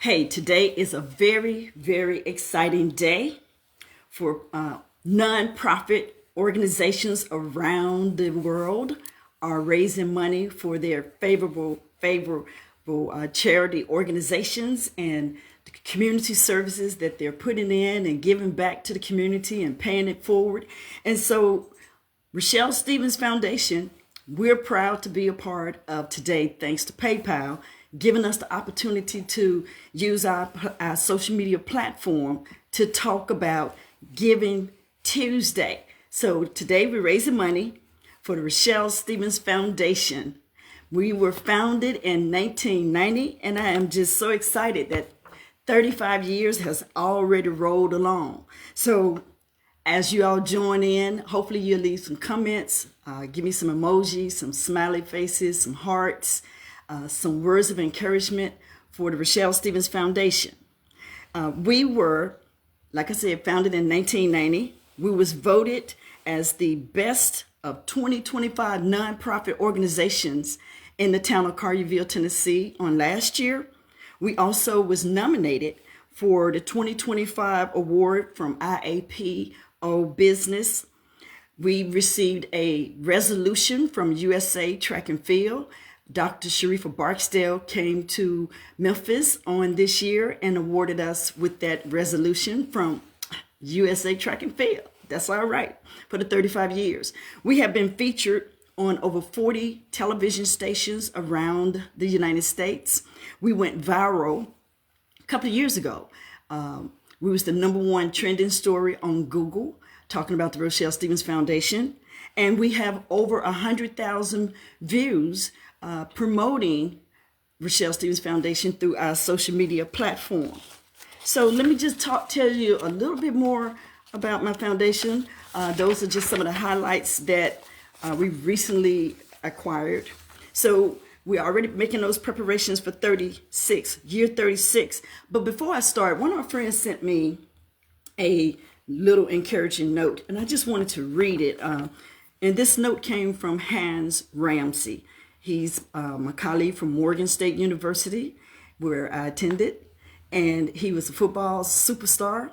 Hey, today is a very, very exciting day for nonprofit organizations around the world are raising money for their favorable charity organizations and the community services that they're putting in and giving back to the community and paying it forward. And so Rochelle Stevens Foundation, we're proud to be a part of today, thanks to PayPal, giving us the opportunity to use our social media platform to talk about Giving Tuesday. So today we're raising money for the Rochelle Stevens Foundation. We were founded in 1990, and I am just so excited that 35 years has already rolled along. So as you all join in, hopefully you'll leave some comments, give me some emojis, some smiley faces, some hearts, some words of encouragement for the Rochelle Stevens Foundation. We were, like I said, founded in 1990. We was voted as the best of 2025 nonprofit organizations in the town of Collierville, Tennessee on last year. We also was nominated for the 2025 award from IAPO Business. We received a resolution from USA Track and Field. Dr. Sharifa Barksdale came to Memphis on this year and awarded us with that resolution from USA Track and Field. That's all right, for the 35 years. We have been featured on over 40 television stations around the United States. We went viral a couple of years ago. We was the #1 trending story on Google, talking about the Rochelle Stevens Foundation. And we have over 100,000 views promoting Rochelle Stevens Foundation through our social media platform. So let me just tell you a little bit more about my foundation. Those are just some of the highlights that we recently acquired. So we're already making those preparations for year 36. But before I start, one of our friends sent me a little encouraging note, and I just wanted to read it. And this note came from Hans Ramsey. He's my colleague from Morgan State University, where I attended, and he was a football superstar,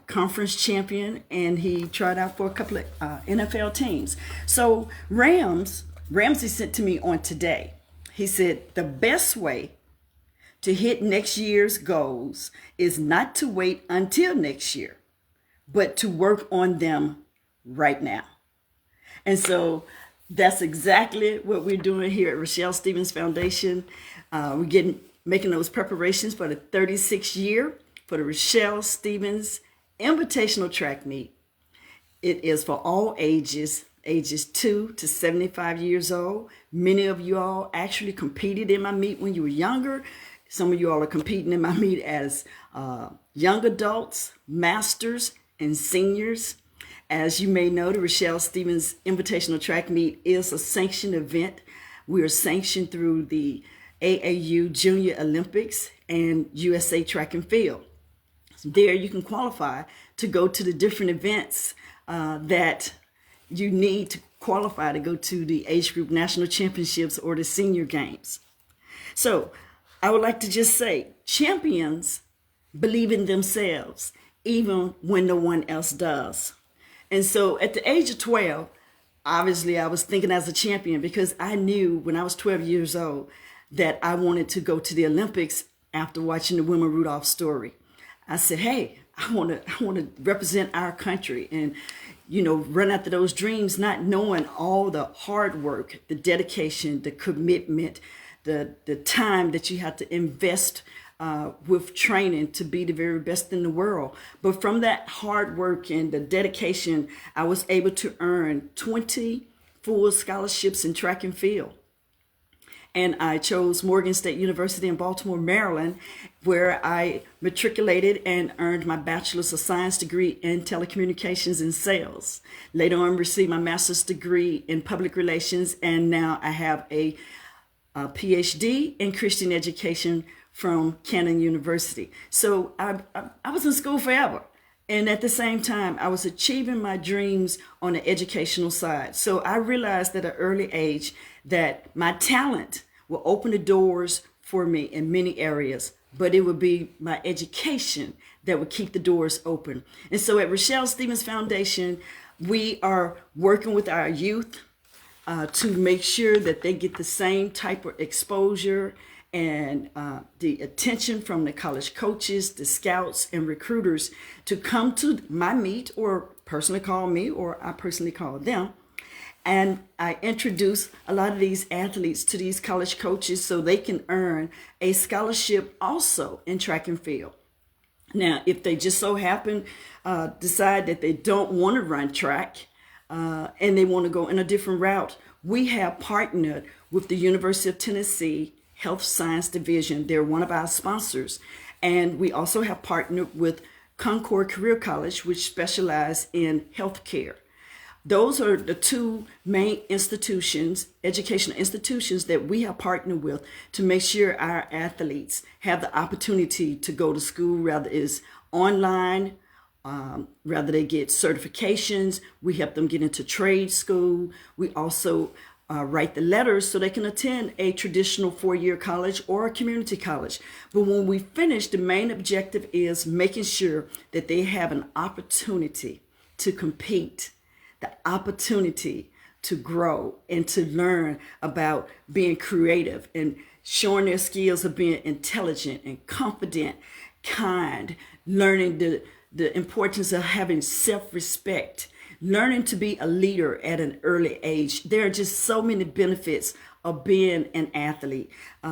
conference champion, and he tried out for a couple of NFL teams. So Ramsey sent to me on today. He said, the best way to hit next year's goals is not to wait until next year, but to work on them right now. And so that's exactly what we're doing here at Rochelle Stevens Foundation. We're making those preparations for the 36th year for the Rochelle Stevens Invitational Track Meet. It is for all ages 2 to 75 years old. Many of you all actually competed in my meet when you were younger. Some of you all are competing in my meet as young adults, masters, and seniors. As you may know, the Rochelle Stevens Invitational Track Meet is a sanctioned event. We are sanctioned through the AAU Junior Olympics and USA Track and Field. So there you can qualify to go to the different events that you need to qualify to go to the age group national championships or the senior games. So I would like to just say, champions believe in themselves even when no one else does. And so at the age of 12, obviously I was thinking as a champion, because I knew when I was 12 years old that I wanted to go to the Olympics after watching the Wilma Rudolph story. I said, hey, I want to represent our country and, run after those dreams, not knowing all the hard work, the dedication, the commitment, the time that you have to invest with training to be the very best in the world. But from that hard work and the dedication, I was able to earn 20 full scholarships in track and field. And I chose Morgan State University in Baltimore, Maryland, where I matriculated and earned my Bachelor's of Science degree in telecommunications and sales. Later on, received my master's degree in public relations, and now I have a PhD in Christian education from Canon University. So I was in school forever. And at the same time, I was achieving my dreams on the educational side. So I realized at an early age that my talent will open the doors for me in many areas, but it would be my education that would keep the doors open. And so at Rochelle Stevens Foundation, we are working with our youth to make sure that they get the same type of exposure and the attention from the college coaches, the scouts, and recruiters to come to my meet, or personally call me, or I personally call them. And I introduce a lot of these athletes to these college coaches so they can earn a scholarship also in track and field. Now, if they just so happen decide that they don't want to run track and they want to go in a different route, we have partnered with the University of Tennessee Health Science Division. They're one of our sponsors. And we also have partnered with Concord Career College, which specialize in healthcare. Those are the two main institutions, educational institutions, that we have partnered with to make sure our athletes have the opportunity to go to school, whether it's online, whether they get certifications. We help them get into trade school. We also write the letters so they can attend a traditional four-year college or a community college. But when we finish, the main objective is making sure that they have an opportunity to compete, the opportunity to grow and to learn about being creative and showing their skills of being intelligent and confident, kind, learning the importance of having self-respect, learning to be a leader at an early age. There are just so many benefits of being an athlete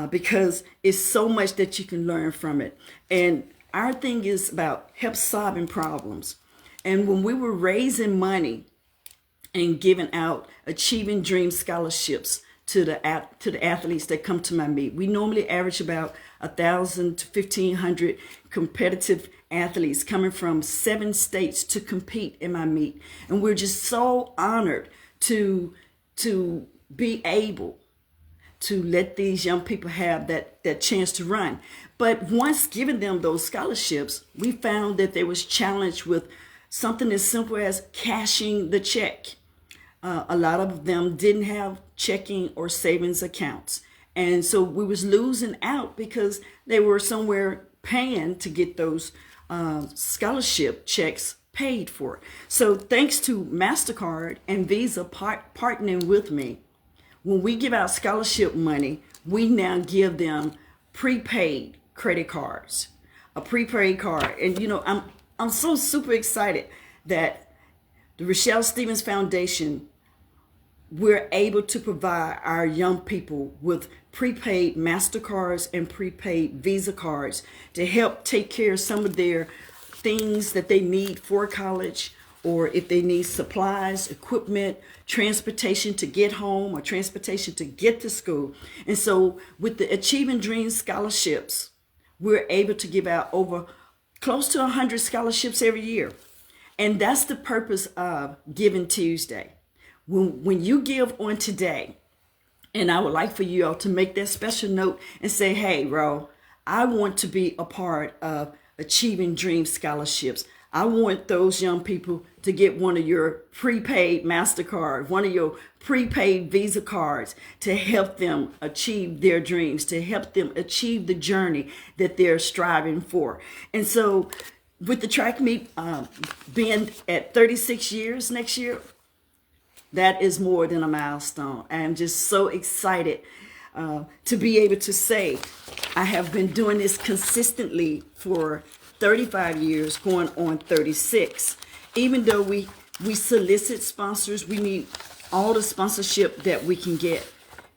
because it's so much that you can learn from it. And our thing is about help solving problems. And when we were raising money and giving out Achieving Dreams scholarships to the athletes that come to my meet, we normally average about 1,000 to 1,500 competitive athletes coming from 7 states to compete in my meet. And we're just so honored to be able to let these young people have that chance to run. But once giving them those scholarships, we found that they was challenged with something as simple as cashing the check. A lot of them didn't have checking or savings accounts. And so we was losing out because they were somewhere paying to get those scholarship checks paid for. So thanks to MasterCard and Visa partnering with me, when we give out scholarship money, we now give them prepaid credit cards, a prepaid card. And you know, I'm so super excited that the Rochelle Stevens Foundation, we're able to provide our young people with prepaid MasterCards and prepaid Visa cards to help take care of some of their things that they need for college, or if they need supplies, equipment, transportation to get home, or transportation to get to school. And so with the Achieving Dreams scholarships, we're able to give out over close to 100 scholarships every year. And that's the purpose of Giving Tuesday. When you give on today, and I would like for you all to make that special note and say, hey, Ro, I want to be a part of Achieving Dreams scholarships. I want those young people to get one of your prepaid MasterCard, one of your prepaid Visa cards to help them achieve their dreams, to help them achieve the journey that they're striving for. And so with the track meet being at 36 years next year, that is more than a milestone. I am just so excited to be able to say I have been doing this consistently for 35 years, going on 36. Even though we solicit sponsors, we need all the sponsorship that we can get.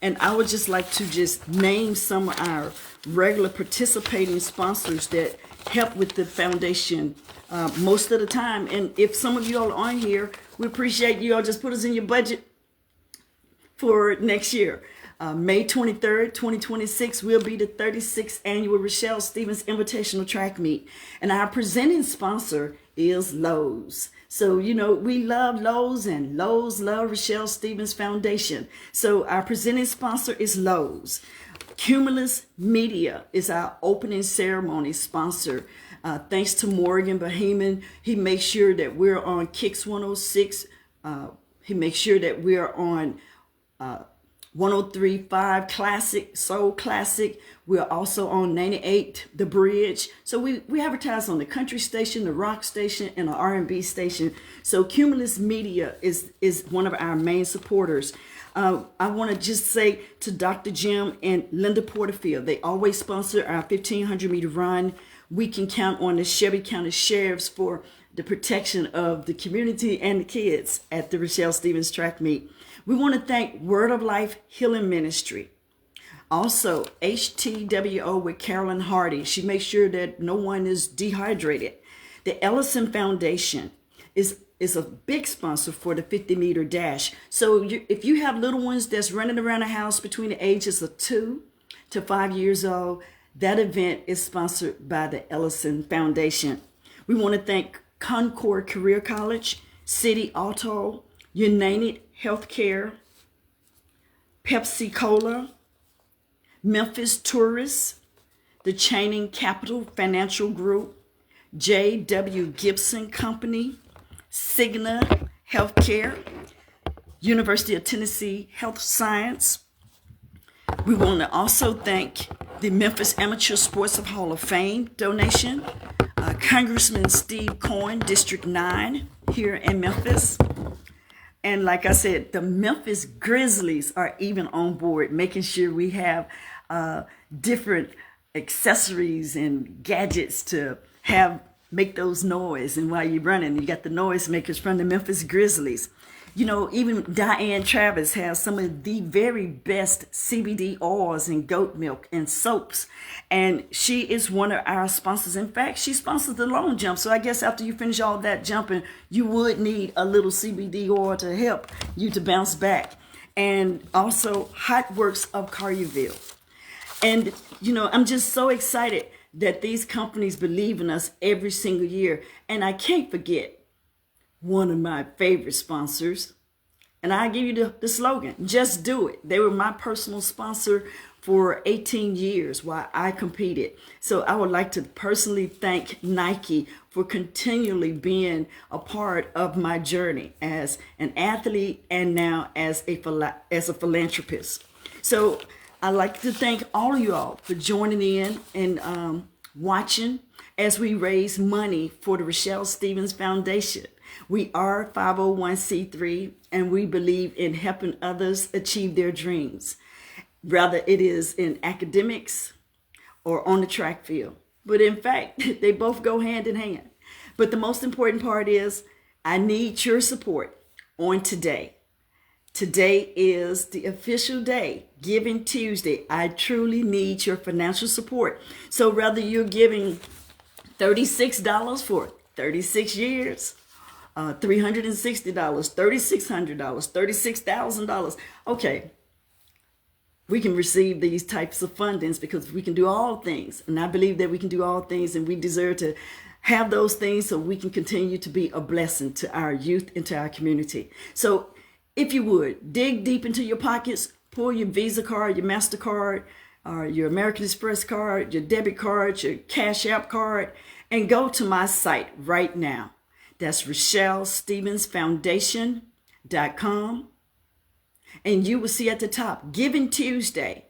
And I would just like to just name some of our regular participating sponsors that help with the foundation most of the time. And if some of you all are on here, we appreciate you all just put us in your budget for next year. May 23rd, 2026 will be the 36th annual Rochelle Stevens Invitational Track Meet. And our presenting sponsor is Lowe's. So, you know, we love Lowe's and Lowe's love Rochelle Stevens Foundation. So our presenting sponsor is Lowe's. Cumulus Media is our opening ceremony sponsor. Thanks to Morgan Beheman, he makes sure that we're on Kicks 106. He makes sure that we're on 103.5 Classic, Soul Classic. We're also on 98 The Bridge. So we advertise on the country station, the rock station, and the R&B station. So Cumulus Media is one of our main supporters. I want to just say to Dr. Jim and Linda Porterfield, they always sponsor our 1,500 meter run. We can count on the Shelby County Sheriffs for the protection of the community and the kids at the Rochelle Stevens track meet. We want to thank Word of Life Healing Ministry. Also, HTWO with Carolyn Hardy. She makes sure that no one is dehydrated. The Ellison Foundation is a big sponsor for the 50-meter dash. So if you have little ones that's running around the house between the ages of 2 to 5 years old, that event is sponsored by the Ellison Foundation. We want to thank Concord Career College, City Auto, United Healthcare, Pepsi Cola, Memphis Tourists, the Channing Capital Financial Group, J.W. Gibson Company, Cigna Healthcare, University of Tennessee Health Science. We want to also thank the Memphis Amateur Sports Hall of Fame donation, Congressman Steve Coyne, District 9 here in Memphis. And like I said, the Memphis Grizzlies are even on board, making sure we have different accessories and gadgets to make those noise. And while you're running, you got the noise makers from the Memphis Grizzlies. You know, even Diane Travis has some of the very best CBD oils and goat milk and soaps. And she is one of our sponsors. In fact, she sponsors the long jump. So I guess after you finish all that jumping, you would need a little CBD oil to help you to bounce back. And also Hot Works of Collierville. And, you know, I'm just so excited that these companies believe in us every single year. And I can't forget one of my favorite sponsors. And I give you the slogan, just do it. They were my personal sponsor for 18 years while I competed. So I would like to personally thank Nike for continually being a part of my journey as an athlete and now as a philanthropist. So I'd like to thank all of you all for joining in and watching as we raise money for the Rochelle Stevens Foundation. We are 501c3 and we believe in helping others achieve their dreams, whether it is in academics or on the track field. But in fact, they both go hand in hand. But the most important part is I need your support on today. Today is the official day, Giving Tuesday. I truly need your financial support. So whether you're giving $36 for 36 years, $360, $3,600, $36,000. Okay, we can receive these types of fundings because we can do all things. And I believe that we can do all things and we deserve to have those things so we can continue to be a blessing to our youth and to our community. So if you would, dig deep into your pockets, pull your Visa card, your MasterCard, your American Express card, your debit card, your Cash App card, and go to my site right now. That's RochelleStevensFoundation.com. And you will see at the top, Giving Tuesday.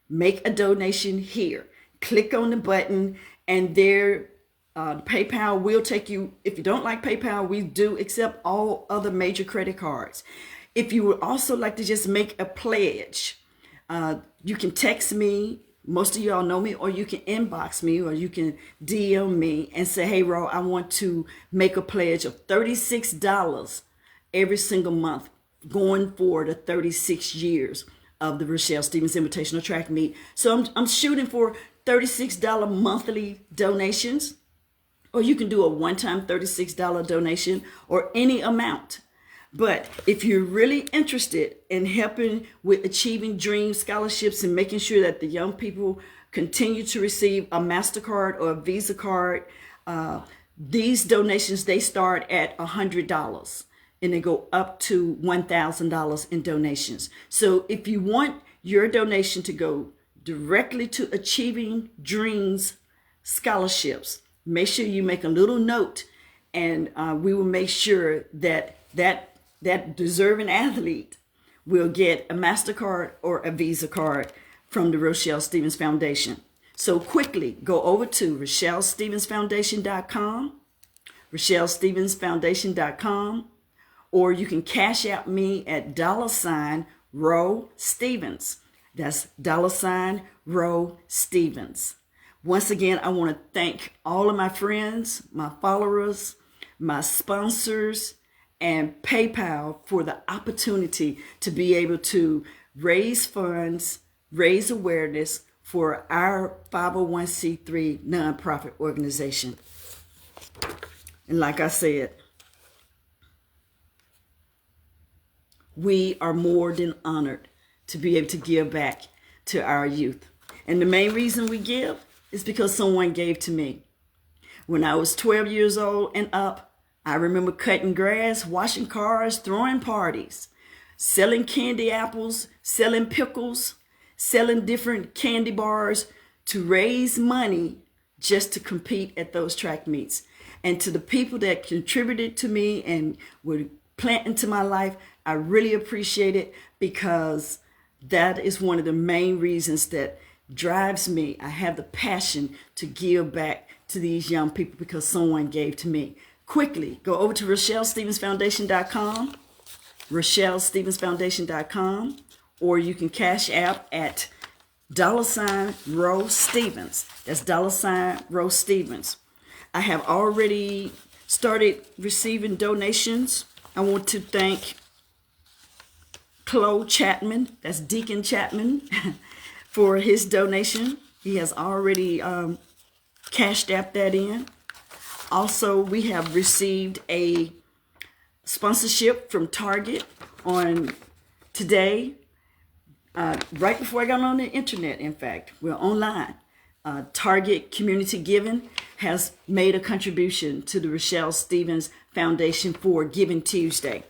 Make a donation here. Click on the button and there, PayPal will take you. If you don't like PayPal, we do accept all other major credit cards. If you would also like to just make a pledge, you can text me. Most of y'all know me, or you can inbox me, or you can DM me and say, hey, Ro, I want to make a pledge of $36 every single month going for the 36 years of the Rochelle Stevens Invitational Track Meet. So I'm shooting for $36 monthly donations, or you can do a one-time $36 donation or any amount. But if you're really interested in helping with achieving dream scholarships and making sure that the young people continue to receive a MasterCard or a Visa card, these donations, they start at $100 and they go up to $1,000 in donations. So if you want your donation to go directly to Achieving Dreams scholarships, make sure you make a little note and we will make sure that deserving athlete will get a MasterCard or a Visa card from the Rochelle Stevens Foundation. So quickly go over to RochelleStevensFoundation.com, RochelleStevensFoundation.com, or you can cash out me at $Ro Stevens. That's $Ro Stevens. Once again, I want to thank all of my friends, my followers, my sponsors, and PayPal for the opportunity to be able to raise funds, raise awareness for our 501c3 nonprofit organization. And like I said, we are more than honored to be able to give back to our youth. And the main reason we give is because someone gave to me. When I was 12 years old and up, I remember cutting grass, washing cars, throwing parties, selling candy apples, selling pickles, selling different candy bars to raise money just to compete at those track meets. And to the people that contributed to me and would plant into my life, I really appreciate it, because that is one of the main reasons that drives me. I have the passion to give back to these young people because someone gave to me. Quickly, go over to RochelleStevensFoundation.com, RochelleStevensFoundation.com, or you can cash out at $Ro Stevens. That's $Ro Stevens. I have already started receiving donations. I want to thank Chloe Chapman, that's Deacon Chapman, for his donation. He has already cashed out that in. Also, we have received a sponsorship from Target on today, right before I got on the internet. In fact, we're online. Target Community Giving has made a contribution to the Rochelle Stevens Foundation for Giving Tuesday.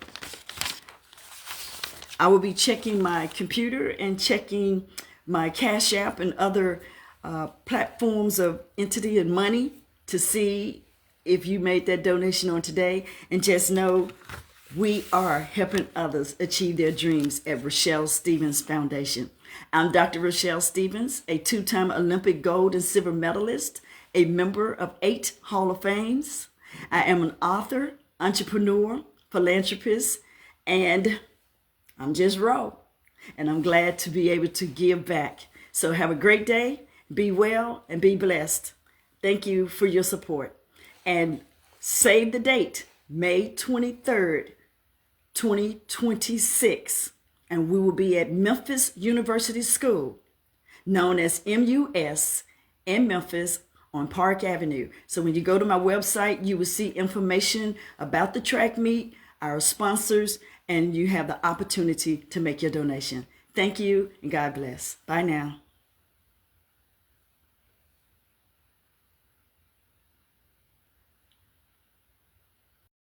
I will be checking my computer and checking my Cash App and other platforms of entity and money to see if you made that donation on today. And just know we are helping others achieve their dreams at Rochelle Stevens Foundation. I'm Dr. Rochelle Stevens, a 2-time Olympic gold and silver medalist, a member of 8 Hall of Fames. I am an author, entrepreneur, philanthropist, and I'm just raw. And I'm glad to be able to give back. So have a great day, be well, and be blessed. Thank you for your support. And save the date, May 23rd, 2026. And we will be at Memphis University School, known as MUS, in Memphis on Park Avenue. So when you go to my website, you will see information about the track meet, our sponsors, and you have the opportunity to make your donation. Thank you, and God bless. Bye now.